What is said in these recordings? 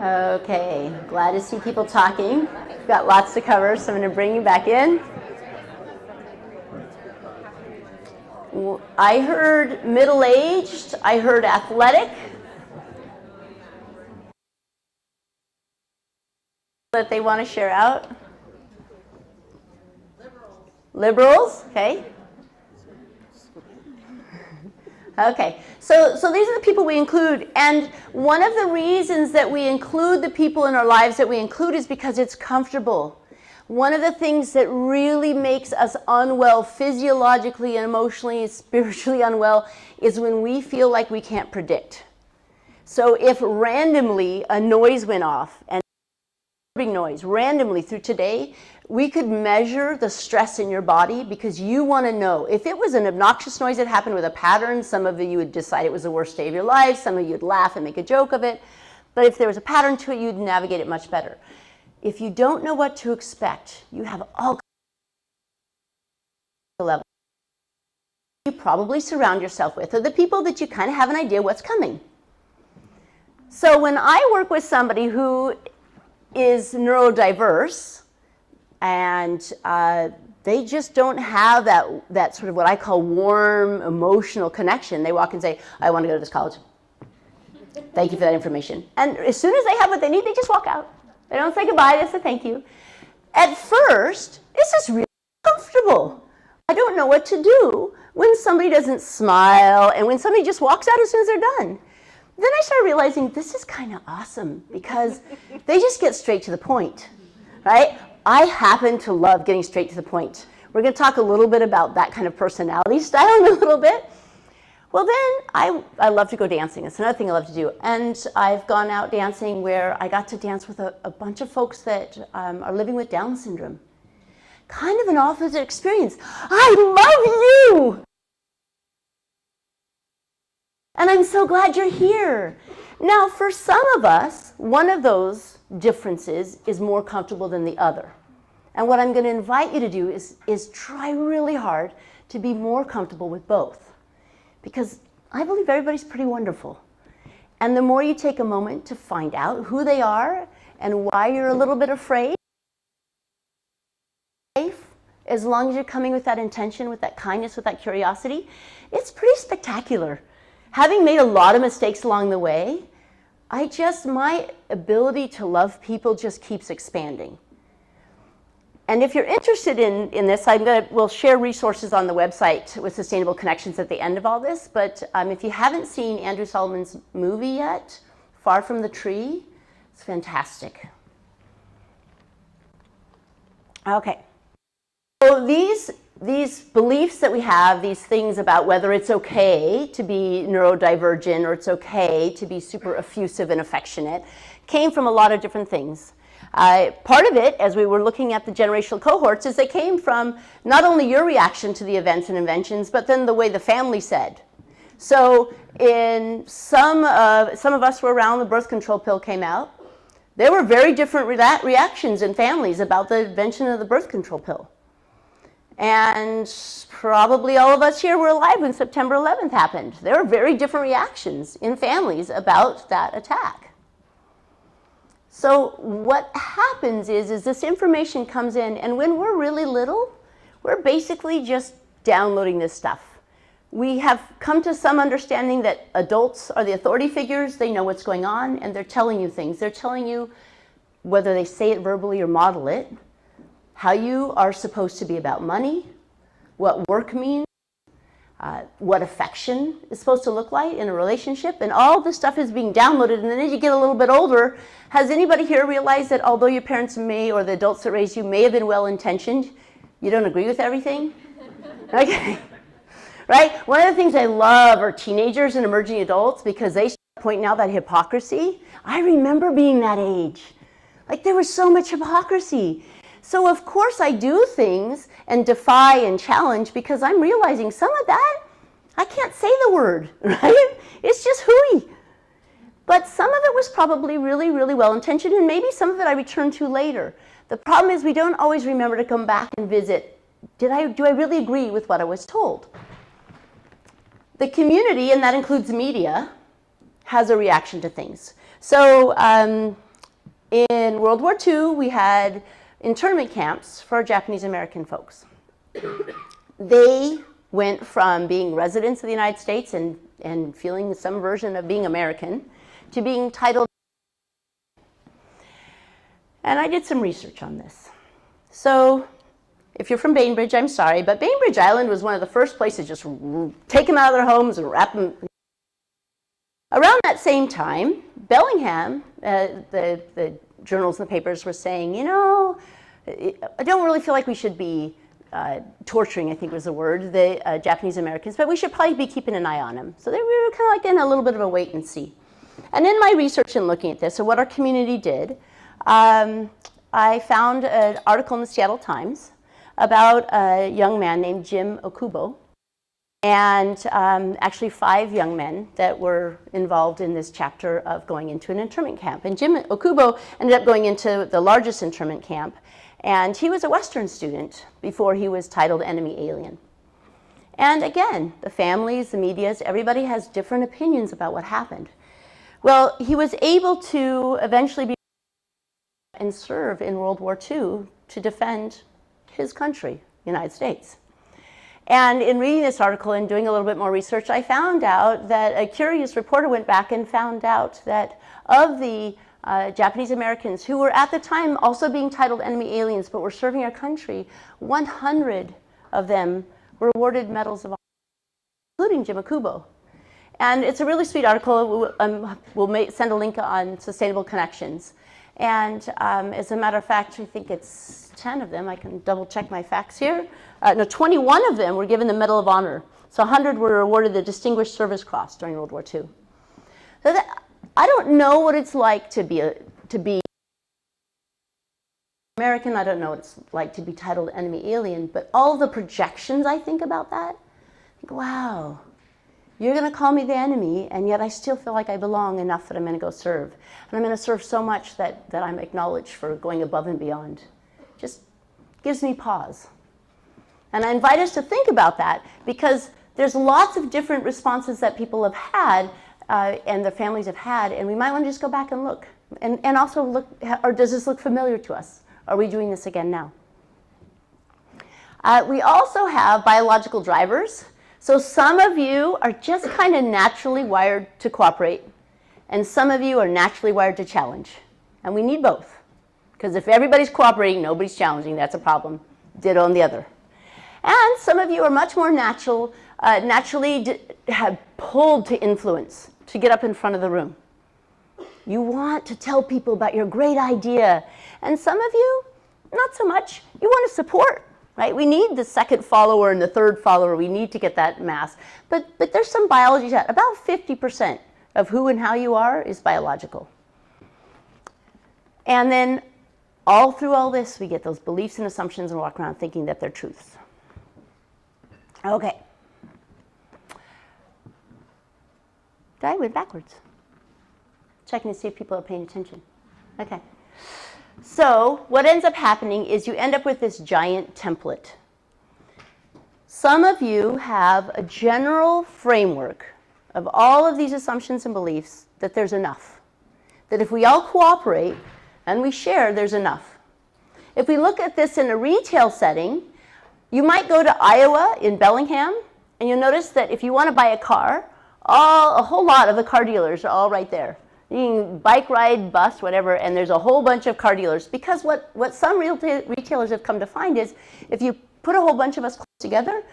Okay, glad to see people talking. We've got lots to cover, so I'm going to bring you back in. I heard middle-aged, I heard athletic. That they want to share out. Liberals, okay. Okay, so these are the people we include, and one of the reasons that we include the people in our lives that we include is because it's comfortable. One of the things that really makes us unwell physiologically and emotionally and spiritually unwell is when we feel like we can't predict. So if randomly a noise went off, and noise randomly through today, we could measure the stress in your body because you want to know. If it was an obnoxious noise that happened with a pattern, some of you would decide it was the worst day of your life, some of you would laugh and make a joke of it, but if there was a pattern to it, you'd navigate it much better. If you don't know what to expect, you have all levels. You probably surround yourself with are the people that you kind of have an idea what's coming. So when I work with somebody who is neurodiverse, and they just don't have that sort of what I call warm emotional connection. They walk and say, I want to go to this college. Thank you for that information. And as soon as they have what they need, they just walk out. They don't say goodbye, they say thank you. At first, this is really comfortable. I don't know what to do when somebody doesn't smile and when somebody just walks out as soon as they're done. Then I started realizing this is kind of awesome because they just get straight to the point, right? I happen to love getting straight to the point. We're going to talk a little bit about that kind of personality style in a little bit. Well, then I love to go dancing. It's another thing I love to do. And I've gone out dancing where I got to dance with a bunch of folks that are living with Down syndrome. Kind of an opposite experience. I love you! And I'm so glad you're here. Now, for some of us, one of those differences is more comfortable than the other. And what I'm going to invite you to do is try really hard to be more comfortable with both. Because I believe everybody's pretty wonderful. And the more you take a moment to find out who they are and why you're a little bit afraid, as long as you're coming with that intention, with that kindness, with that curiosity, it's pretty spectacular. Having made a lot of mistakes along the way, my ability to love people just keeps expanding. And if you're interested in this, we'll share resources on the website with Sustainable Connections at the end of all this. But if you haven't seen Andrew Solomon's movie yet, Far from the Tree, it's fantastic. Okay. So these beliefs that we have, these things about whether it's okay to be neurodivergent or it's okay to be super effusive and affectionate, came from a lot of different things. Part of it, as we were looking at the generational cohorts, is they came from not only your reaction to the events and inventions, but then the way the family said. So in some of us were around the birth control pill came out. There were very different reactions in families about the invention of the birth control pill. And probably all of us here were alive when September 11th happened. There were very different reactions in families about that attack. So what happens is this information comes in, and when we're really little, we're basically just downloading this stuff. We have come to some understanding that adults are the authority figures. They know what's going on, and they're telling you things. They're telling you, whether they say it verbally or model it, how you are supposed to be about money, what work means, what affection is supposed to look like in a relationship, and all this stuff is being downloaded. And then as you get a little bit older, has anybody here realized that although your parents may, or the adults that raised you, may have been well-intentioned, you don't agree with everything? Okay. Right? One of the things I love are teenagers and emerging adults because they start pointing out that hypocrisy. I remember being that age. Like there was so much hypocrisy. So of course I do things and defy and challenge because I'm realizing some of that, I can't say the word, right? It's just hooey. But some of it was probably really, really well-intentioned, and maybe some of it I return to later. The problem is we don't always remember to come back and visit, do I really agree with what I was told? The community, and that includes media, has a reaction to things. So In World War II, we had internment camps for Japanese American folks. They went from being residents of the United States and feeling some version of being American to being titled. And I did some research on this. So if you're from Bainbridge, I'm sorry, but Bainbridge Island was one of the first places just take them out of their homes and wrap them. Around that same time, Bellingham, the journals and the papers were saying, you know, I don't really feel like we should be torturing, I think was the word, the Japanese Americans, but we should probably be keeping an eye on them. So we were kind of like in a little bit of a wait and see. And in my research and looking at this, so what our community did, I found an article in the Seattle Times about a young man named Jim Okubo, and actually 5 young men that were involved in this chapter of going into an internment camp. And Jim Okubo ended up going into the largest internment camp, and he was a Western student before he was titled enemy alien. And again, the families, the medias, everybody has different opinions about what happened. Well, he was able to eventually be and serve in World War II to defend his country, the United States. And in reading this article and doing a little bit more research, I found out that a curious reporter went back and found out that of the Japanese Americans who were at the time also being titled enemy aliens but were serving our country, 100 of them were awarded medals of honor, including Jim Okubo. And it's a really sweet article. We'll send a link on Sustainable Connections. And as a matter of fact, I think it's 10 of them. I can double check my facts here. No, 21 of them were given the Medal of Honor. So 100 were awarded the Distinguished Service Cross during World War II. So I don't know what it's like to be American. I don't know what it's like to be titled enemy alien. But all the projections I think about that, I think, wow. You're going to call me the enemy, and yet I still feel like I belong enough that I'm going to go serve. And I'm going to serve so much that I'm acknowledged for going above and beyond. Just gives me pause. And I invite us to think about that, because there's lots of different responses that people have had and their families have had, and we might want to just go back and look. And also look, or does this look familiar to us? Are we doing this again now? We also have biological drivers. So some of you are just kind of naturally wired to cooperate, and some of you are naturally wired to challenge. And we need both, because if everybody's cooperating, nobody's challenging, that's a problem. Ditto on the other. And some of you are much more naturally have pulled to influence, to get up in front of the room. You want to tell people about your great idea. And some of you, not so much. You want to support. Right? We need the second follower and the third follower. We need to get that mass. But there's some biology to that. About 50% of who and how you are is biological. And then all through all this, we get those beliefs and assumptions and walk around thinking that they're truths. Okay. I went backwards. Checking to see if people are paying attention. Okay. So what ends up happening is you end up with this giant template. Some of you have a general framework of all of these assumptions and beliefs that there's enough. That if we all cooperate and we share, there's enough. If we look at this in a retail setting, you might go to Iowa in Bellingham, and you'll notice that if you want to buy a car, a whole lot of the car dealers are all right there. You can bike, ride, bus, whatever, and there's a whole bunch of car dealers. Because what some retailers have come to find is if you put a whole bunch of us together,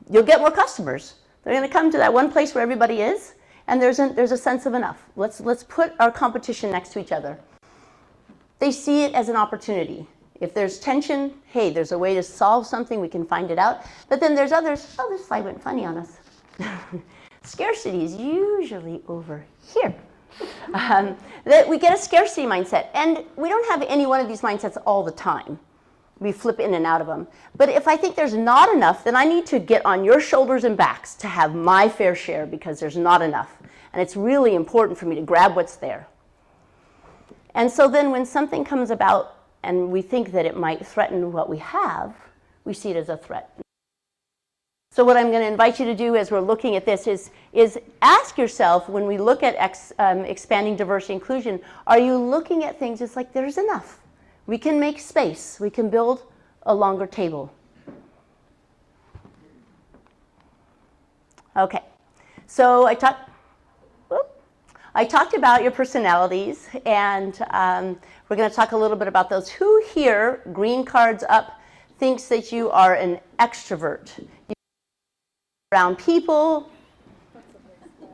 you'll get more customers. They're going to come to that one place where everybody is, and there's a sense of enough. Let's put our competition next to each other. They see it as an opportunity. If there's tension, hey, there's a way to solve something, we can find it out. But then there's others, oh, this slide went funny on us. Scarcity is usually over here. That we get a scarcity mindset, and we don't have any one of these mindsets all the time. We flip in and out of them. But if I think there's not enough, then I need to get on your shoulders and backs to have my fair share, because there's not enough. And it's really important for me to grab what's there. And so then when something comes about and we think that it might threaten what we have, we see it as a threat. So what I'm going to invite you to do as we're looking at this is ask yourself, when we look at expanding diversity inclusion, are you looking at things as like there's enough? We can make space. We can build a longer table. Okay. So I talked about your personalities, and we're going to talk a little bit about those. Who here, green cards up, thinks that you are an extrovert? Around people.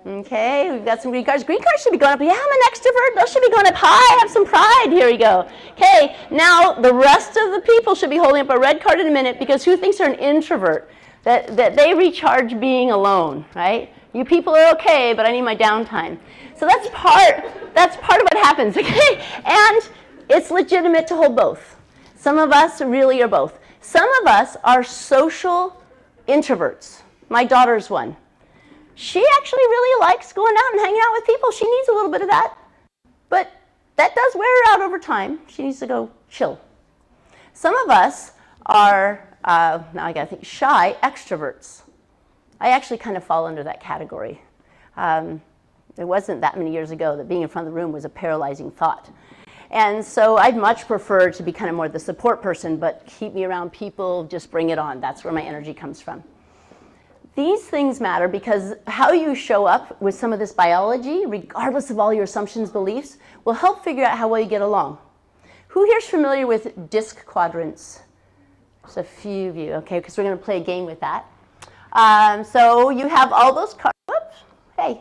Okay, we've got some green cards. Green cards should be going up. Yeah, I'm an extrovert. Those should be going up high. Have some pride. Here we go. Okay, now the rest of the people should be holding up a red card in a minute, because who thinks they're an introvert? That they recharge being alone, right? You people are okay, but I need my downtime. So that's part of what happens, okay? And it's legitimate to hold both. Some of us really are both. Some of us are social introverts. My daughter's one. She actually really likes going out and hanging out with people. She needs a little bit of that. But that does wear her out over time. She needs to go chill. Some of us are, now I gotta think, shy extroverts. I actually kind of fall under that category. It wasn't that many years ago that being in front of the room was a paralyzing thought. And so I'd much prefer to be kind of more the support person, but keep me around people, just bring it on. That's where my energy comes from. These things matter because how you show up with some of this biology, regardless of all your assumptions, beliefs, will help figure out how well you get along. Who here's familiar with disc quadrants? There's a few of you, okay, because we're going to play a game with that. So you have all those cards. Whoops, hey,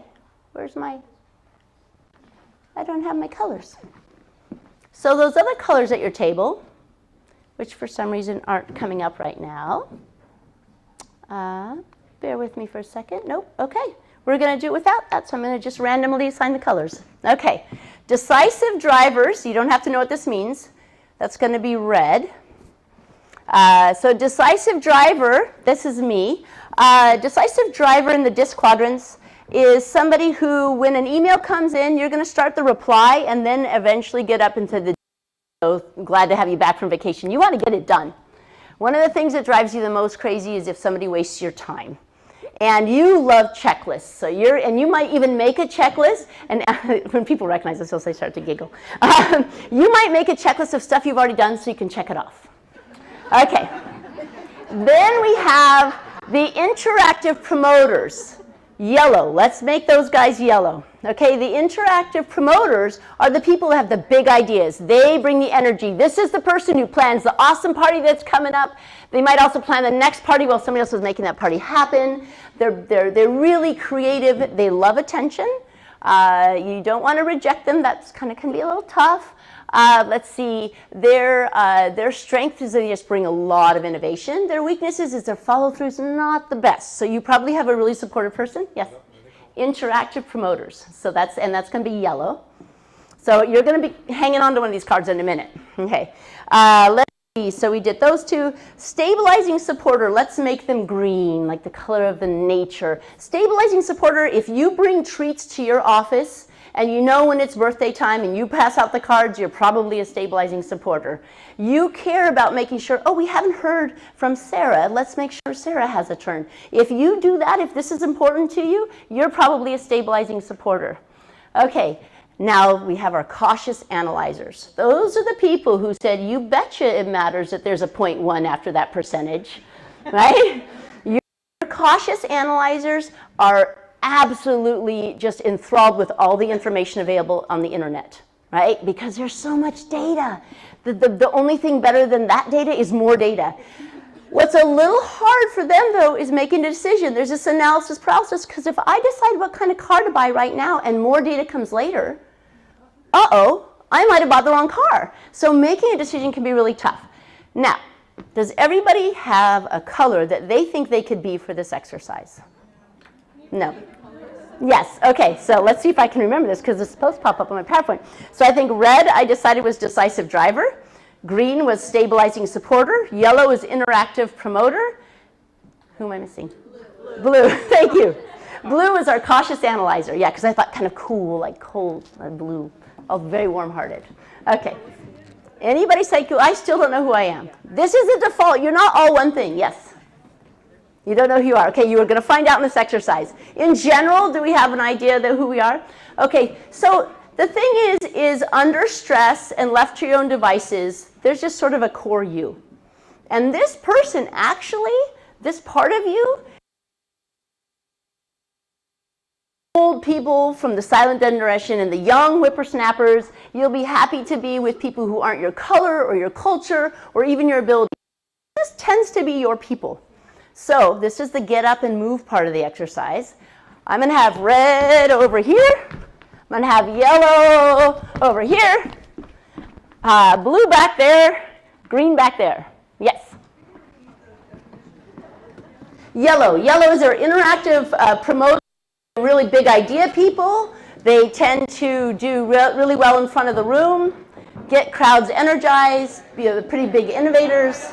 where's my, I don't have my colors. So those other colors at your table, which for some reason aren't coming up right now. Bear with me for a second. Nope, okay. We're going to do it without that, so I'm going to just randomly assign the colors. Okay, decisive drivers, you don't have to know what this means. That's going to be red. So decisive driver, this is me. Decisive driver in the disc quadrants is somebody who, when an email comes in, you're going to start the reply and then eventually get up into the, so glad to have you back from vacation. You want to get it done. One of the things that drives you the most crazy is if somebody wastes your time. And you love checklists. So and you might even make a checklist, and when people recognize this, they start to giggle. You might make a checklist of stuff you've already done so you can check it off. Okay. Then we have the interactive promoters. Yellow. Let's make those guys yellow. Okay, the interactive promoters are the people who have the big ideas. They bring the energy. This is the person who plans the awesome party that's coming up. They might also plan the next party while somebody else is making that party happen. They're really creative. They love attention. You don't want to reject them. That's kind of can be a little tough. Let's see, their strength is they just bring a lot of innovation. Their weaknesses is their follow-through is not the best. So you probably have a really supportive person. Yes? Interactive promoters. So that's going to be yellow. So you're going to be hanging on to one of these cards in a minute. Okay. Let's see. So we did those two. Stabilizing supporter. Let's make them green, like the color of the nature. Stabilizing supporter, if you bring treats to your office, and you know when it's birthday time and you pass out the cards, you're probably a stabilizing supporter. You care about making sure, oh, we haven't heard from Sarah. Let's make sure Sarah has a turn. If you do that, if this is important to you, you're probably a stabilizing supporter. Okay, now we have our cautious analyzers. Those are the people who said, you betcha it matters that there's a 0.1 after that percentage, right? Your cautious analyzers are absolutely just enthralled with all the information available on the internet, right? Because there's so much data. The only thing better than that data is more data. What's a little hard for them, though, is making a decision. There's this analysis paralysis, because if I decide what kind of car to buy right now and more data comes later, uh-oh, I might have bought the wrong car. So making a decision can be really tough. Now, does everybody have a color that they think they could be for this exercise? No. Yes, okay, so let's see if I can remember this because it's supposed to pop up on my PowerPoint. So I think red, I decided was decisive driver. Green was stabilizing supporter. Yellow is interactive promoter. Who am I missing? Blue, thank you. Blue is our cautious analyzer. Yeah, because I thought kind of cool, like cold, blue. All very warm-hearted. Okay. Anybody say cool? I still don't know who I am. This is the default. You're not all one thing. Yes. You don't know who you are. Okay, you are going to find out in this exercise. In general, do we have an idea of who we are? Okay, so the thing is under stress and left to your own devices, there's just sort of a core you. And this person actually, this part of you, old people from the silent generation and the young whippersnappers, you'll be happy to be with people who aren't your color or your culture or even your ability. This tends to be your people. So this is the get up and move part of the exercise. I'm going to have red over here. I'm going to have yellow over here. Blue back there. Green back there. Yes. Yellow. Yellow is our interactive promoter. Really big idea people. They tend to do really well in front of the room, get crowds energized, be pretty big innovators.